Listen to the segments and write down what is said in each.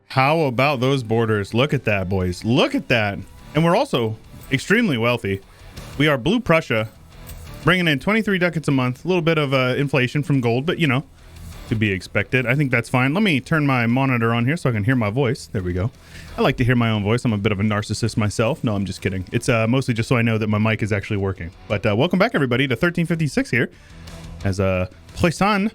How about those borders? Look at that, boys. Look at that. And we're also extremely wealthy. We are Blue Prussia, bringing in 23 ducats a month. A little bit of inflation from gold, but you know, to be expected. I think that's fine. Let me turn my monitor on here so I can hear my voice. There we go. I like to hear my own voice. I'm a bit of a narcissist myself. No, I'm just kidding. It's mostly just so I know that my mic is actually working. But welcome back, everybody, to 1356 here as a Poisson.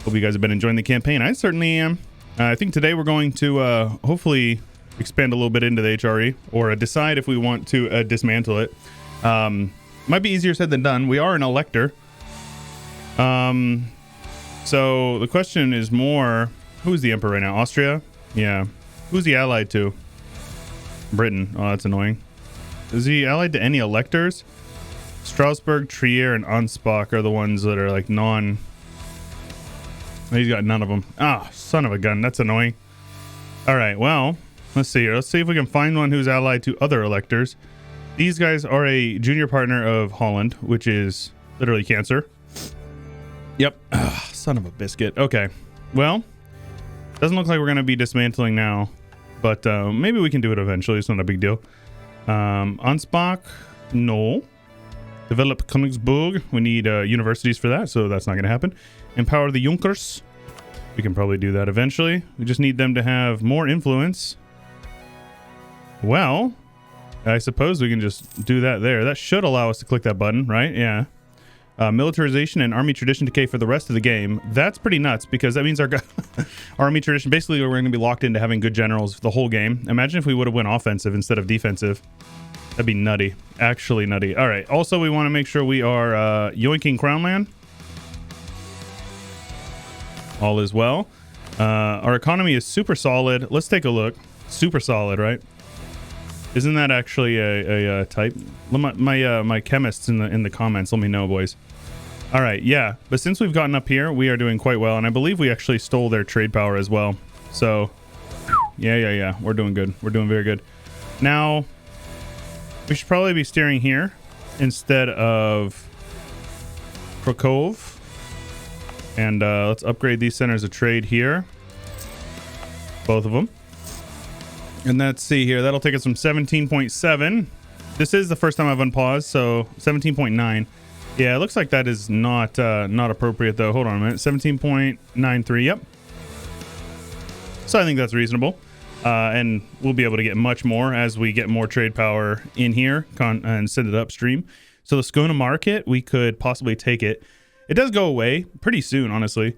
Hope you guys have been enjoying the campaign. I certainly am. I think today we're going to hopefully expand a little bit into the HRE or decide if we want to dismantle it. Might be easier said than done. We are an elector. So the question is more, who's the emperor right now? Austria? Yeah. Who's he allied to? Britain. Oh, that's annoying. Is he allied to any electors? Strasbourg, Trier, and Ansbach are the ones that are like non... He's got none of them. Ah, son of a gun. That's annoying. All right, well, let's see here. Let's see if we can find one who's allied to other electors. These guys are a junior partner of Holland, which is literally cancer. Yep. Ugh, son of a biscuit. Okay. Well, doesn't look like we're going to be dismantling now, but maybe we can do it eventually. It's not a big deal. Ansbach, no. Develop Königsburg. We need universities for that, so that's not going to happen. Empower the Junkers. We can probably do that eventually. We just need them to have more influence. Well, I suppose we can just do that there. That should allow us to click that button, right? Yeah. Militarization and army tradition decay for the rest of the game. That's pretty nuts because that means our army tradition, basically we're going to be locked into having good generals the whole game. Imagine if we would have went offensive instead of defensive. That'd be nutty. Actually nutty. All right. Also, we want to make sure we are yoinking Crownland. All is well. Our economy is super solid. Let's take a look. Super solid, right? Isn't that actually a type? My chemists in the comments, let me know, boys. All right, yeah. But since we've gotten up here, we are doing quite well, and I believe we actually stole their trade power as well. So, yeah. We're doing good. We're doing very good. Now, we should probably be steering here instead of Krakow. And let's upgrade these centers of trade here. Both of them. And let's see here. That'll take us from 17.7. This is the first time I've unpaused, so 17.9. Yeah, it looks like that is not appropriate, though. Hold on a minute. 17.93. Yep. So I think that's reasonable. And we'll be able to get much more as we get more trade power in here and send it upstream. So the Skåne market, we could possibly take it. It does go away pretty soon, honestly.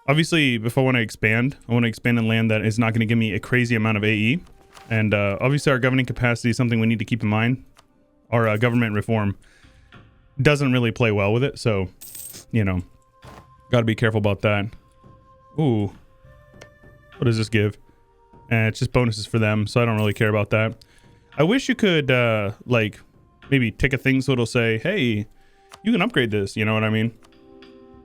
Obviously, if I want to expand in land that is not going to give me a crazy amount of AE. And obviously, our governing capacity is something we need to keep in mind. Our government reform doesn't really play well with it. So, you know, got to be careful about that. Ooh. What does this give? It's just bonuses for them, so I don't really care about that. I wish you could, like, maybe tick a thing so it'll say, hey... You can upgrade this, you know what I mean?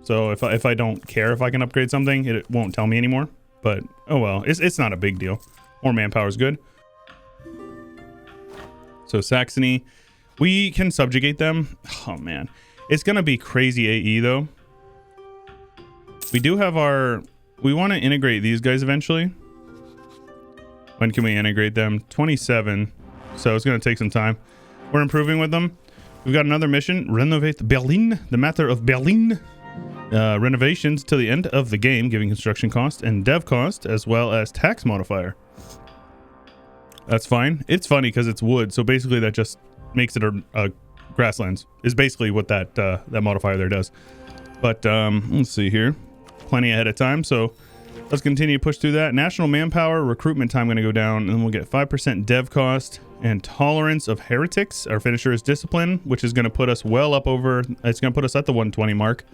So if I don't care if I can upgrade something, it won't tell me anymore. But, oh well, it's not a big deal. More manpower is good. So Saxony, we can subjugate them. Oh man, it's going to be crazy AE though. We do have we want to integrate these guys eventually. When can we integrate them? 27. So it's going to take some time. We're improving with them. We've got another mission, renovate Berlin, the matter of Berlin. Renovations to the end of the game, giving construction cost and dev cost, as well as tax modifier. That's fine. It's funny because it's wood, so basically that just makes it a grasslands, is basically what that modifier there does. But let's see here. Plenty ahead of time, so let's continue to push through that. National manpower, recruitment time going to go down, and then we'll get 5% dev cost. And tolerance of heretics. Our finisher is discipline, which is going to put us well up over... It's going to put us at the 120 mark,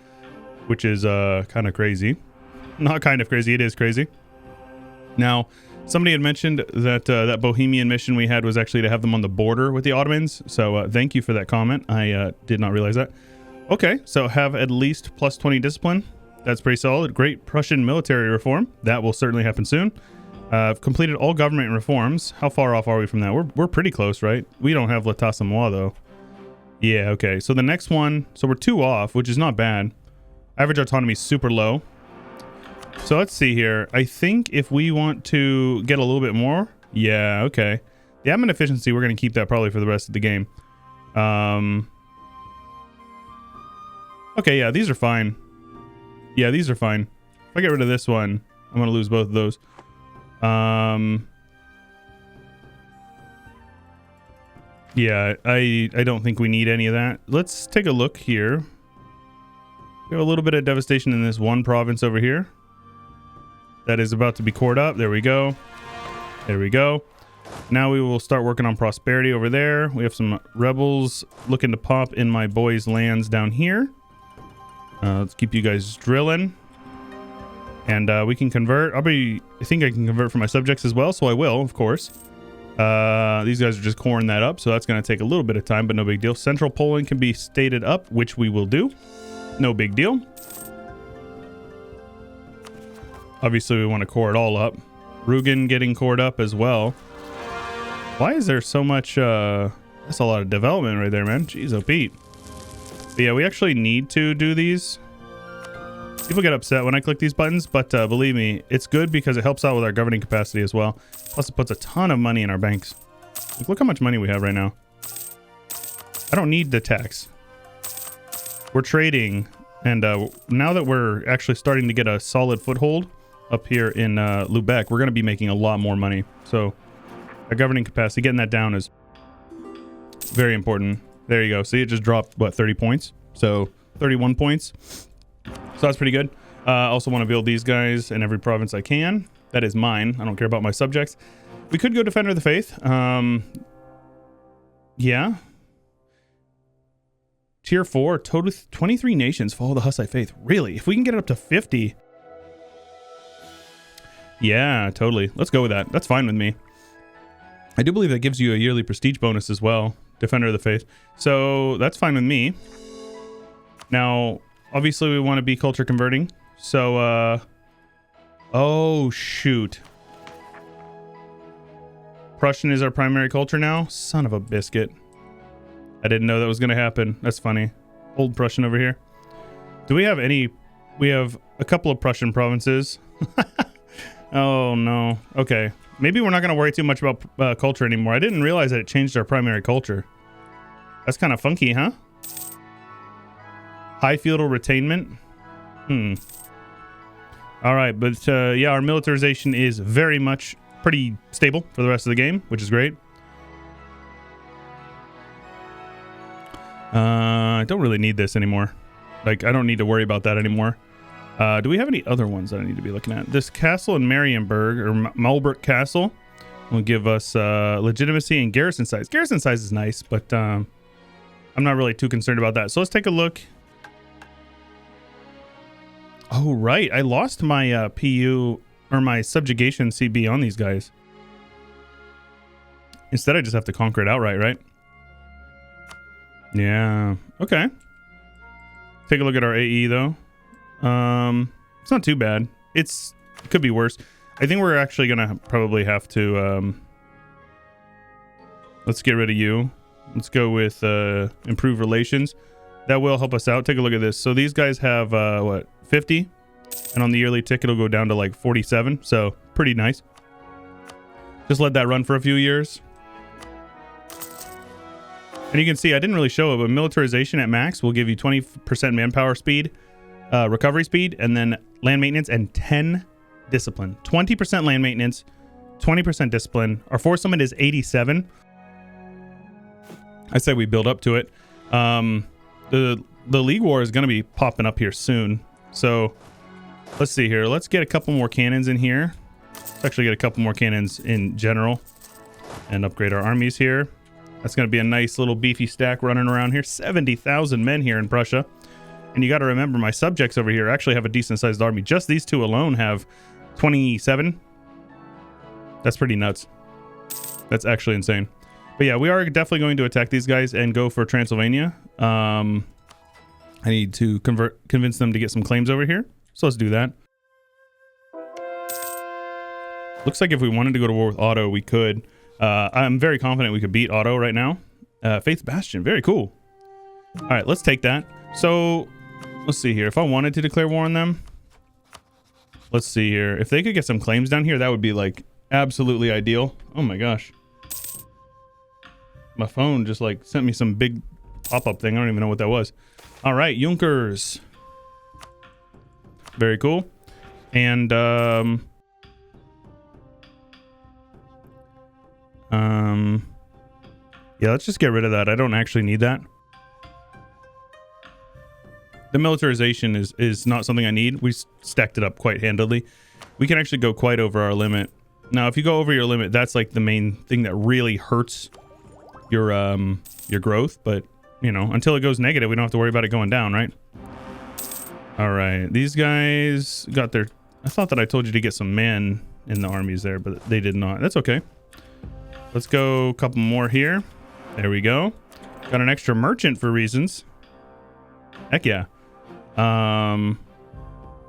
which is kind of crazy. Not kind of crazy, it is crazy. Now, somebody had mentioned that that Bohemian mission we had was actually to have them on the border with the Ottomans. So thank you for that comment. I did not realize that. Okay, so have at least plus 20 discipline. That's pretty solid. Great Prussian military reform. That will certainly happen soon. Completed all government reforms. How far off are we from that? We're pretty close, right? We don't have l'état c'est moi, though. Yeah, okay. So the next one, so we're 2 off, which is not bad. Average autonomy is super low. So let's see here. I think if we want to get a little bit more, yeah, okay. The admin efficiency, we're going to keep that probably for the rest of the game. Okay, yeah, these are fine. Yeah, these are fine. If I get rid of this one, I'm going to lose both of those. Yeah, I don't think we need any of that. Let's take a look here. We have a little bit of devastation in this one province over here. That is about to be cored up. There we go. There we go. Now we will start working on prosperity over there. We have some rebels looking to pop in my boys' lands down here. Let's keep you guys drilling. And we can convert. I think I can convert for my subjects as well, so I will, of course. These guys are just coring that up, so that's going to take a little bit of time, but no big deal. Central Poland can be stated up, which we will do. No big deal. Obviously, we want to core it all up. Rugen getting cored up as well. Why is there so much... that's a lot of development right there, man. Jeez, oh Pete. But yeah, we actually need to do these. People get upset when I click these buttons, but believe me, it's good because it helps out with our governing capacity as well. Plus, it puts a ton of money in our banks. Like, look how much money we have right now. I don't need the tax. We're trading, and now that we're actually starting to get a solid foothold up here in Lubeck, we're going to be making a lot more money. So, our governing capacity, getting that down is very important. There you go. See, it just dropped, what, 30 points? So, 31 points. So that's pretty good. Also want to build these guys in every province I can. That is mine. I don't care about my subjects. We could go Defender of the Faith. Yeah. Tier 4, total 23 nations follow the Hussite faith. Really? If we can get it up to 50. Yeah, totally. Let's go with that. That's fine with me. I do believe that gives you a yearly prestige bonus as well. Defender of the Faith. So that's fine with me. Now... obviously, we want to be culture converting. So, oh, shoot. Prussian is our primary culture now? Son of a biscuit. I didn't know that was going to happen. That's funny. Old Prussian over here. Do we have any... we have a couple of Prussian provinces. Oh, no. Okay. Maybe we're not going to worry too much about culture anymore. I didn't realize that it changed our primary culture. That's kind of funky, huh? High feudal retainment. All right, but yeah, our militarization is very much pretty stable for the rest of the game, which is great. I don't really need this anymore. Like, I don't need to worry about that anymore. Do we have any other ones that I need to be looking at? This castle in Marienburg, or Malbrook Castle, will give us legitimacy and garrison size. Garrison size is nice, but I'm not really too concerned about that. So let's take a look. Oh, right. I lost my PU, or my subjugation CB on these guys. Instead, I just have to conquer it outright, right? Yeah. Okay. Take a look at our AE, though. It's not too bad. It could be worse. I think we're actually going to probably have to... let's get rid of you. Let's go with improve relations. That will help us out. Take a look at this. So these guys have, what, 50? And on the yearly tick, it'll go down to like 47. So pretty nice. Just let that run for a few years. And you can see, I didn't really show it, but militarization at max will give you 20% manpower speed, recovery speed, and then land maintenance and 10 discipline. 20% land maintenance, 20% discipline. Our force limit is 87. I say we build up to it. The League War is going to be popping up here soon. So let's see here. Let's get a couple more cannons in here. Let's actually get a couple more cannons in general and upgrade our armies here. That's going to be a nice little beefy stack running around here. 70,000 men here in Prussia. And you got to remember, my subjects over here actually have a decent sized army. Just these two alone have 27. That's pretty nuts. That's actually insane. But yeah, we are definitely going to attack these guys and go for Transylvania. I need to convince them to get some claims over here. So let's do that. Looks like if we wanted to go to war with Otto, we could. I'm very confident we could beat Otto right now. Faith Bastion, very cool. All right, let's take that. So let's see here. If I wanted to declare war on them, Let's see here. If they could get some claims down here, that would be like absolutely ideal. Oh my gosh. My phone just like sent me some big pop-up thing. I don't even know what that was. All right, Junkers. Very cool. And yeah, let's just get rid of that. I don't actually need that. The militarization is not something I need. We stacked it up quite handily. We can actually go quite over our limit. Now, if you go over your limit, that's like the main thing that really hurts your growth. But, you know, until it goes negative, we don't have to worry about it going down, right? All right. These guys got their... I thought that I told you to get some men in the armies there, but they did not. That's okay. Let's go a couple more here. There we go. Got an extra merchant for reasons. Heck yeah.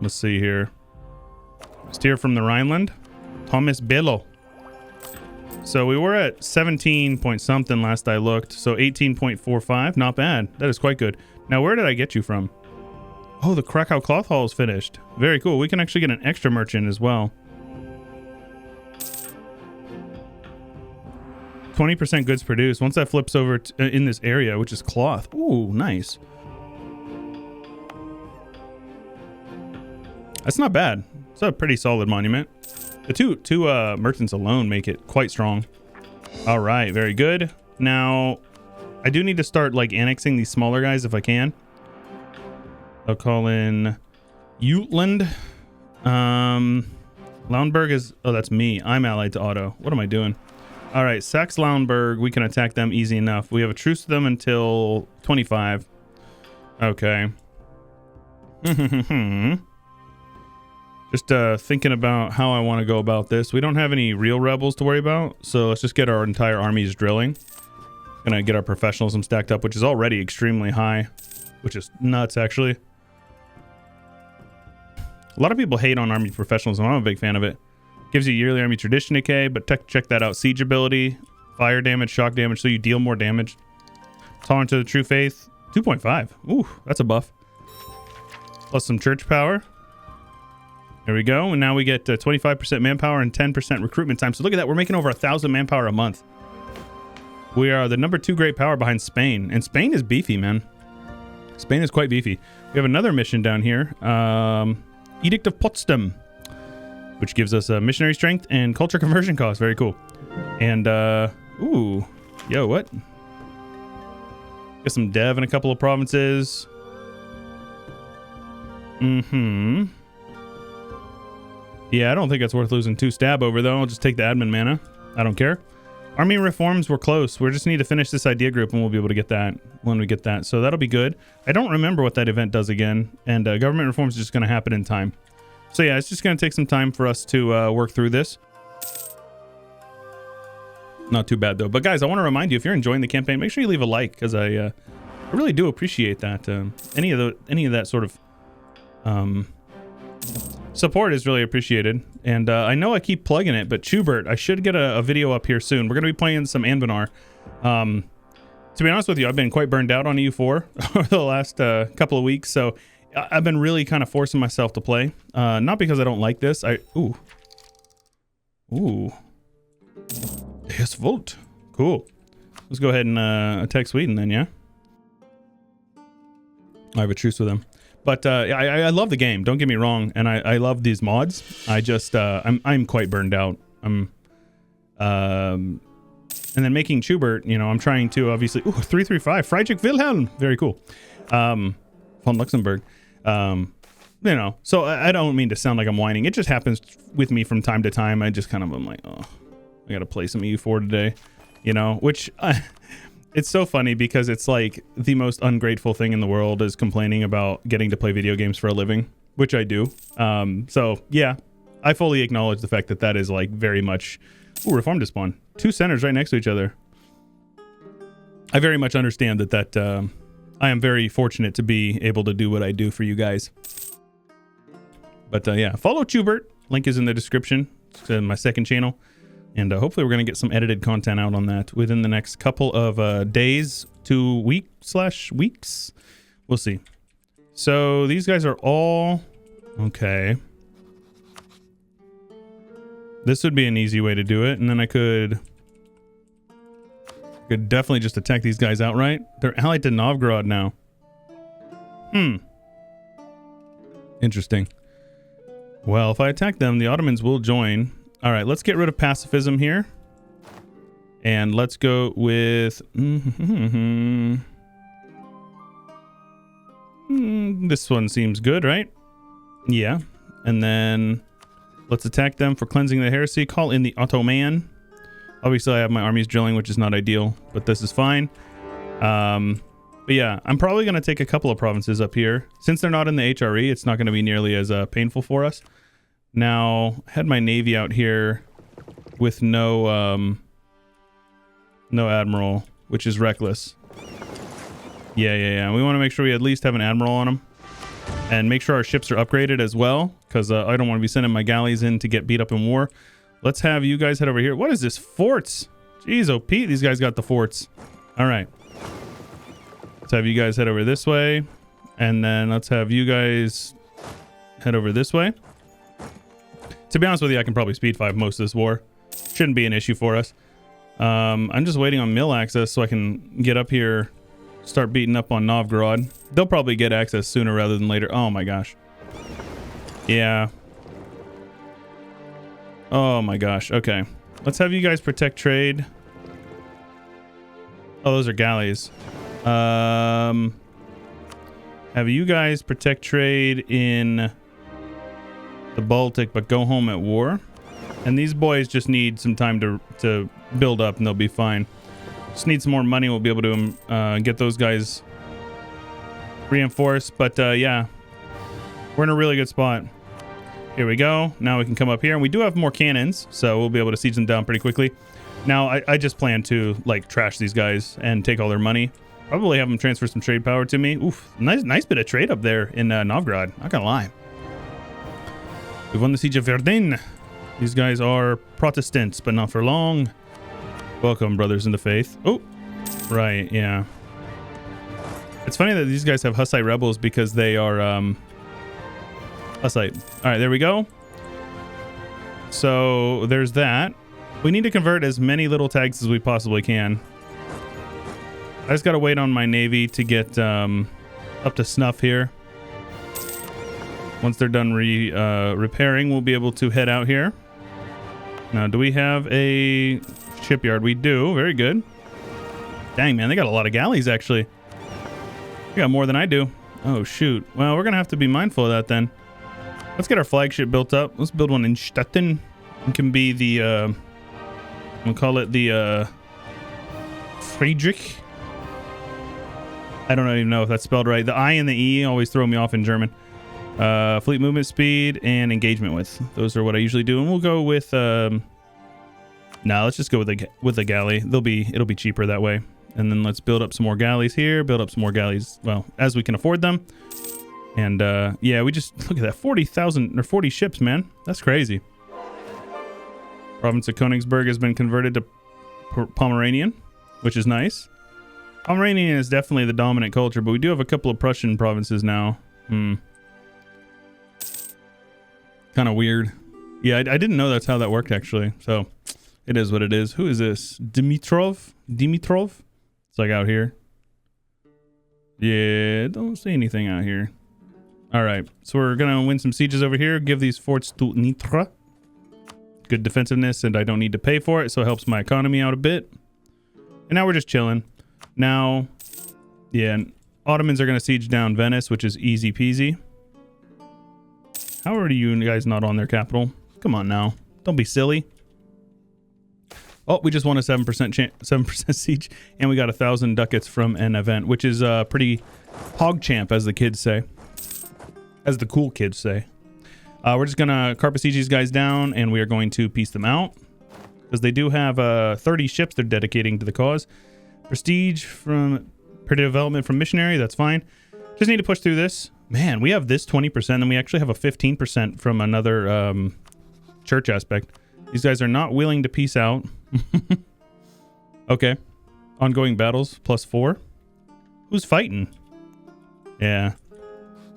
Let's see here. Steer from the Rhineland. Thomas Bello. So we were at 17 point something last I looked. So 18.45. Not bad. That is quite good. Now, where did I get you from? Oh, the Krakow Cloth Hall is finished. Very cool. We can actually get an extra merchant as well. 20% goods produced. Once that flips over in this area, which is cloth. Ooh, nice. That's not bad. It's a pretty solid monument. The two merchants alone make it quite strong. All right, very good. Now, I do need to start like annexing these smaller guys if I can. I'll call in Jutland. Lauenburg is... Oh, that's me. I'm allied to Otto. What am I doing? All right, Saxe-Lauenburg, we can attack them easy enough. We have a truce to them until 25. Okay. Just thinking about how I want to go about this. We don't have any real rebels to worry about, so let's just get our entire armies drilling. Gonna get our professionalism stacked up, which is already extremely high, which is nuts, actually. A lot of people hate on army professionalism. I'm a big fan of it. Gives you yearly army tradition decay, but check that out. Siege ability, fire damage, shock damage, so you deal more damage. Tolerant to the true faith, 2.5. Ooh, that's a buff. Plus some church power. There we go. And now we get 25% manpower and 10% recruitment time. So look at that. We're making over 1,000 manpower a month. We are the #2 great power behind Spain. And Spain is beefy, man. Spain is quite beefy. We have another mission down here. Edict of Potsdam, which gives us missionary strength and culture conversion cost. Very cool. And, ooh. Yo, what? Get some dev in a couple of provinces. Mm-hmm. Yeah, I don't think it's worth losing 2 stab over, though. I'll just take the admin mana. I don't care. Army reforms, we're close. We just need to finish this idea group, and we'll be able to get that when we get that. So that'll be good. I don't remember what that event does again, and government reforms is just going to happen in time. So yeah, it's just going to take some time for us to work through this. Not too bad, though. But guys, I want to remind you, if you're enjoying the campaign, make sure you leave a like, because I really do appreciate that. Any of that sort of support is really appreciated. And I know I keep plugging it, but Chewbert, I should get a video up here soon. We're going to be playing some Anbenar. To be honest with you, I've been quite burned out on EU4 over the last couple of weeks, so I've been really kind of forcing myself to play. Not because I don't like this. Ooh. Yes, Volt. Cool. Let's go ahead and attack Sweden then, yeah? I have a truce with them. But I love the game. Don't get me wrong, and I love these mods. I just I'm quite burned out. And then making Schubert, you know, I'm trying to obviously 335 Friedrich Wilhelm, very cool. Von Luxembourg, you know. So I don't mean to sound like I'm whining. It just happens with me from time to time. I just kind of I'm like, oh, I got to play some EU4 today, you know, which. It's so funny because it's like the most ungrateful thing in the world is complaining about getting to play video games for a living, which I do. So yeah, I fully acknowledge the fact that that is like very much... Ooh, reform to spawn. 2 centers right next to each other. I very much understand that I am very fortunate to be able to do what I do for you guys. But yeah, follow Chubert. Link is in the description. It's my second channel. And hopefully we're going to get some edited content out on that within the next couple of days to weeks. We'll see. So these guys are all... Okay. This would be an easy way to do it, and then I could definitely just attack these guys outright. They're allied to Novgorod now. Interesting. Well, if I attack them, the Ottomans will join. All right, let's get rid of pacifism here. And let's go with... this one seems good, right? Yeah. And then let's attack them for cleansing the heresy. Call in the Ottoman. Obviously, I have my armies drilling, which is not ideal, but this is fine. But yeah, I'm probably going to take a couple of provinces up here. Since they're not in the HRE, it's not going to be nearly as painful for us. Now, I had my navy out here with no admiral, which is reckless. Yeah. We want to make sure we at least have an admiral on them. And make sure our ships are upgraded as well, because I don't want to be sending my galleys in to get beat up in war. Let's have you guys head over here. What is this? Forts. Jeez, oh Pete, these guys got the forts. All right. Let's have you guys head over this way. And then let's have you guys head over this way. To be honest with you, I can probably speed 5 most of this war. Shouldn't be an issue for us. I'm just waiting on mill access so I can get up here, start beating up on Novgorod. They'll probably get access sooner rather than later. Oh my gosh. Yeah. Oh my gosh. Okay. Let's have you guys protect trade. Oh, those are galleys. Have you guys protect trade in the Baltic, but go home at war. And these boys just need some time to build up, and they'll be fine. Just need some more money. We'll be able to get those guys reinforced. But yeah, we're in a really good spot. Here we go. Now we can come up here, and we do have more cannons, so we'll be able to siege them down pretty quickly. Now I just plan to like trash these guys and take all their money. Probably have them transfer some trade power to me. Oof, nice bit of trade up there in Novgorod. Not gonna lie. We've won the siege of Verdun. These guys are Protestants, but not for long. Welcome, brothers in the faith. Oh, right, yeah. It's funny that these guys have Hussite rebels because they are Hussite. All right, there we go. So there's that. We need to convert as many little tags as we possibly can. I just gotta wait on my navy to get up to snuff here. Once they're done repairing, we'll be able to head out here. Now, do we have a shipyard? We do. Very good. Dang, man, they got a lot of galleys, actually. They got more than I do. Oh, shoot. Well, we're going to have to be mindful of that, then. Let's get our flagship built up. Let's build one in Stettin. It can be the, we'll call it the, Friedrich. I don't even know if that's spelled right. The I and the E always throw me off in German. Fleet movement speed and engagement width. Those are what I usually do. And we'll go with, no, let's just go with the galley. It'll be cheaper that way. And then let's build up some more galleys here. Build up some more galleys, well, as we can afford them. And, yeah, we just, look at that, 40,000 or 40 ships, man. That's crazy. Province of Königsberg has been converted to Pomeranian, which is nice. Pomeranian is definitely the dominant culture, but we do have a couple of Prussian provinces now. Kind of weird. Yeah, I didn't know that's how that worked, actually. So, it is what it is. Who is this? Dimitrov? It's like out here. Yeah, don't say anything out here. Alright, so we're going to win some sieges over here. Give these forts to Nitra. Good defensiveness, and I don't need to pay for it, so it helps my economy out a bit. And now we're just chilling. Now, yeah, Ottomans are going to siege down Venice, which is easy peasy. How are you guys not on their capital? Come on now. Don't be silly. Oh, we just won a 7% siege, and we got 1,000 ducats from an event, which is pretty hog champ, as the kids say. As the cool kids say. We're just going to carpet siege these guys down, and we are going to piece them out. Because they do have 30 ships they're dedicating to the cause. Prestige from development from missionary, that's fine. Just need to push through this. Man, we have this 20%, and we actually have a 15% from another church aspect. These guys are not willing to peace out. Okay. Ongoing battles, +4. Who's fighting? Yeah.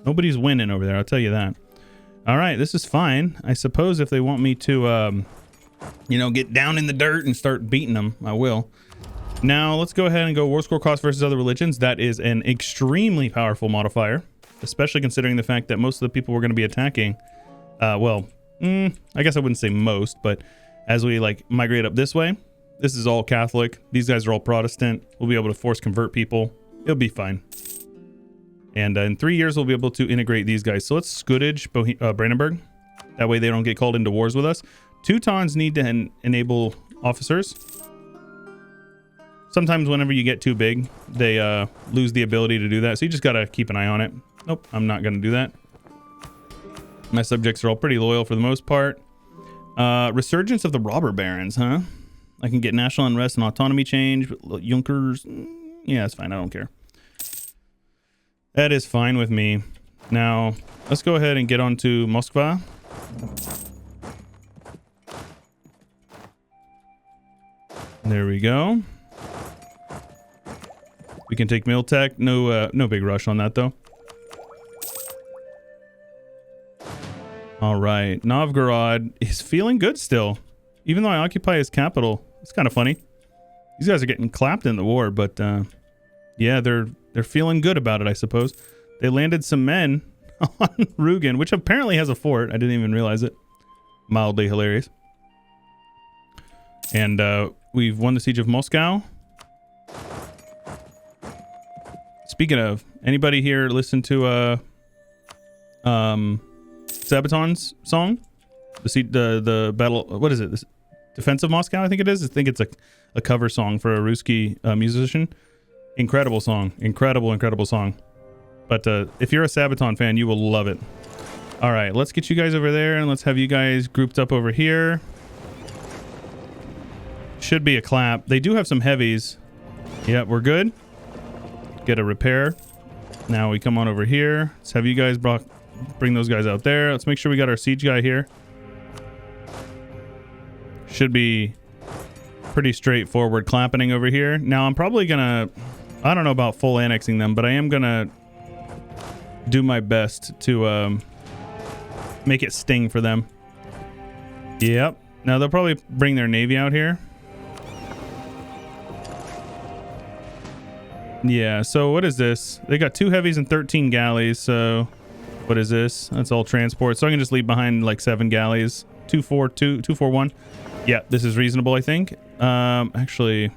Nobody's winning over there, I'll tell you that. Alright, this is fine. I suppose if they want me to you know, get down in the dirt and start beating them, I will. Now let's go ahead and go war score cost versus other religions. That is an extremely powerful modifier, especially considering the fact that most of the people we're going to be attacking, well, I guess I wouldn't say most, but as we like migrate up this way, this is all Catholic. These guys are all Protestant. We'll be able to force convert people. It'll be fine. And in 3 years, we'll be able to integrate these guys. So let's Scudage Brandenburg. That way they don't get called into wars with us. Teutons need to enable officers. Sometimes whenever you get too big, they lose the ability to do that. So you just got to keep an eye on it. Nope, I'm not going to do that. My subjects are all pretty loyal for the most part. Resurgence of the robber barons, huh? I can get national unrest and autonomy change. Junkers, yeah, that's fine. I don't care. That is fine with me. Now, let's go ahead and get on to Moskva. There we go. We can take Miltech. No big rush on that, though. All right. Novgorod is feeling good still. Even though I occupy his capital. It's kind of funny. These guys are getting clapped in the war, but yeah, they're feeling good about it, I suppose. They landed some men on Rugen, which apparently has a fort. I didn't even realize it. Mildly hilarious. And we've won the siege of Moscow. Speaking of, anybody here listen to Sabaton's song? The battle, what is it? This Defense of Moscow, I think it is. I think it's a cover song for a Ruski musician. Incredible song. Incredible song. But if you're a Sabaton fan, you will love it. All right, let's get you guys over there and let's have you guys grouped up over here. Should be a clap. They do have some heavies. Yeah, we're good. Get a repair. Now we come on over here. Let's have you guys bring those guys out there. Let's make sure we got our siege guy here. Should be pretty straightforward clapping over here. Now I'm probably gonna, I don't know about full annexing them, but I am gonna do my best to make it sting for them. Yep. Now they'll probably bring their navy out here. Yeah, so what is this? They got 2 heavies and 13 galleys, so what is this? That's all transport. So I can just leave behind like 7 galleys. 241. Yeah, this is reasonable, I think. Actually,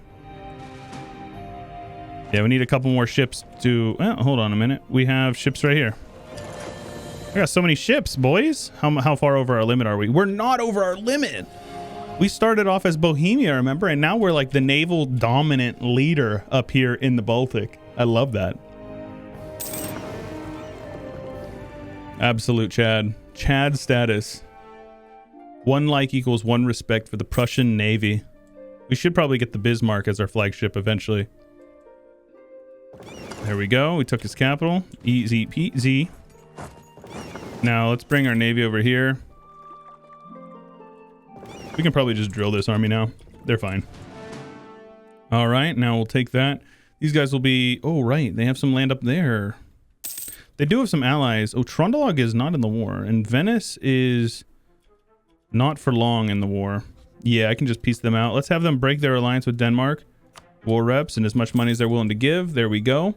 yeah, we need a couple more ships to... Well, hold on a minute. We have ships right here. I got so many ships, boys. How far over our limit are we? We're not over our limit. We started off as Bohemia, remember? And now we're like the naval dominant leader up here in the Baltic. I love that. Absolute Chad. Chad status. 1 like equals 1 respect for the Prussian Navy. We should probably get the Bismarck as our flagship eventually. There we go. We took his capital. Easy peasy. Now let's bring our navy over here. We can probably just drill this army now. They're fine. All right, now we'll take that. These guys will be... Oh, right. They have some land up there. They do have some allies. Oh, Trondhelag is not in the war. And Venice is not for long in the war. Yeah, I can just piece them out. Let's have them break their alliance with Denmark. War reps and as much money as they're willing to give. There we go.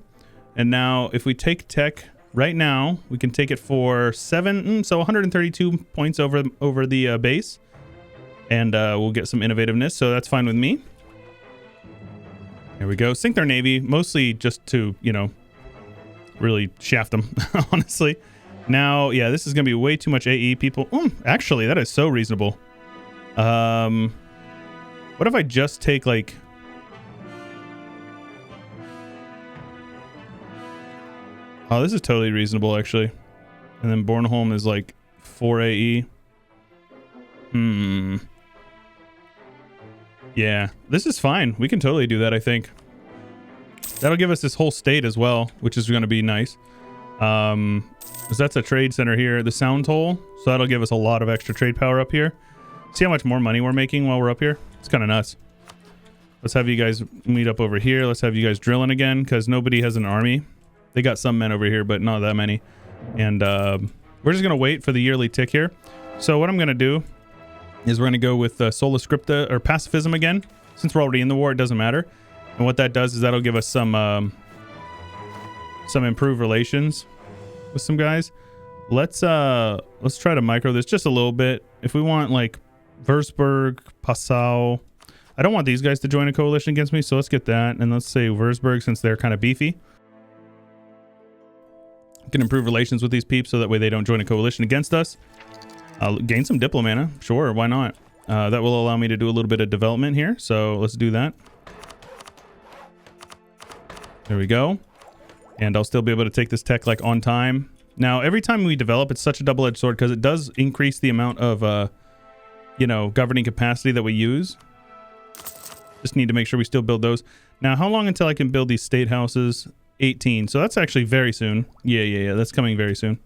And now, if we take tech right now, we can take it for 7... So 132 points over the base. And we'll get some innovativeness, so that's fine with me. There we go. Sink their navy, mostly just to, you know, really shaft them, honestly. Now, yeah, this is going to be way too much AE people. Actually, that is so reasonable. What if I just take, like... Oh, this is totally reasonable, actually. And then Bornholm is, like, 4 AE. Yeah, this is fine. We can totally do that, I think. That'll give us this whole state as well, which is going to be nice. Because that's a trade center here. The sound toll, so that'll give us a lot of extra trade power up here. See how much more money we're making while we're up here? It's kind of nuts. Let's have you guys meet up over here. Let's have you guys drilling again, because nobody has an army. They got some men over here, but not that many. And we're just going to wait for the yearly tick here. So what I'm going to do is we're going to go with Sola Scripta or pacifism again. Since we're already in the war, it doesn't matter. And what that does is that'll give us some improved relations with some guys. Let's try to micro this just a little bit. If we want like Würzburg, Passau, I don't want these guys to join a coalition against me, so let's get that. And let's say Würzburg, since they're kind of beefy. We can improve relations with these peeps so that way they don't join a coalition against us. I'll gain some diplomata, sure, why not? That will allow me to do a little bit of development here, so let's do that. There we go. And I'll still be able to take this tech like on time. Now, every time we develop, it's such a double-edged sword because it does increase the amount of, you know, governing capacity that we use. Just need to make sure we still build those. Now, how long until I can build these state houses? 18. So that's actually very soon. Yeah. That's coming very soon.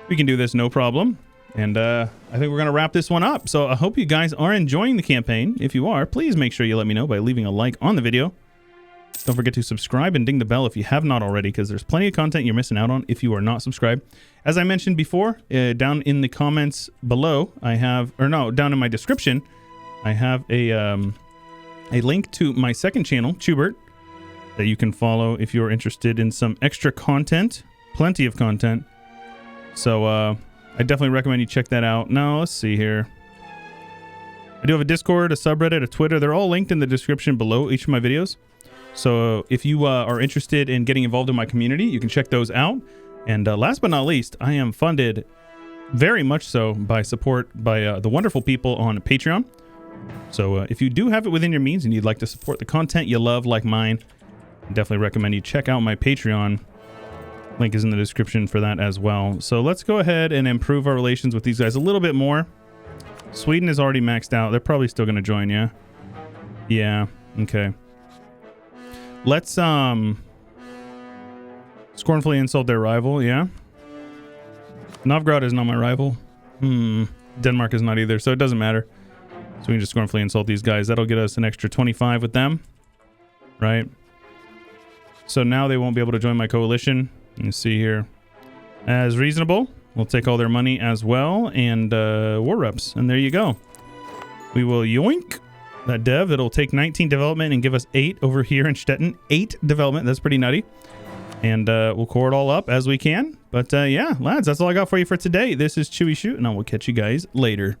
We can do this, no problem. And I think we're going to wrap this one up. So I hope you guys are enjoying the campaign. If you are, please make sure you let me know by leaving a like on the video. Don't forget to subscribe and ding the bell if you have not already, because there's plenty of content you're missing out on if you are not subscribed. As I mentioned before, down in the comments below, I have, or no, down in my description, I have a link to my second channel, Chewyshoot, that you can follow if you're interested in some extra content, plenty of content. So I definitely recommend you check that out. Now, let's see here. I do have a Discord, a subreddit, a Twitter. They're all linked in the description below each of my videos. So if you are interested in getting involved in my community, you can check those out. And last but not least, I am funded very much so by support by the wonderful people on Patreon. So if you do have it within your means and you'd like to support the content you love like mine, I definitely recommend you check out my Patreon. Link is in the description for that as well. So let's go ahead and improve our relations with these guys a little bit more. Sweden is already maxed out. They're probably still going to join, yeah? Yeah, okay. Let's scornfully insult their rival, yeah? Novgorod is not my rival. Denmark is not either, so it doesn't matter. So we can just scornfully insult these guys. That'll get us an extra 25 with them, right? So now they won't be able to join my coalition. You see here, as reasonable. We'll take all their money as well, and war reps, and there you go. We will yoink that dev. It'll take 19 development and give us 8 over here in Stettin. 8 development. That's pretty nutty. And we'll core it all up as we can. But yeah, lads, that's all I got for you for today. This is Chewyshoot, and I will catch you guys later.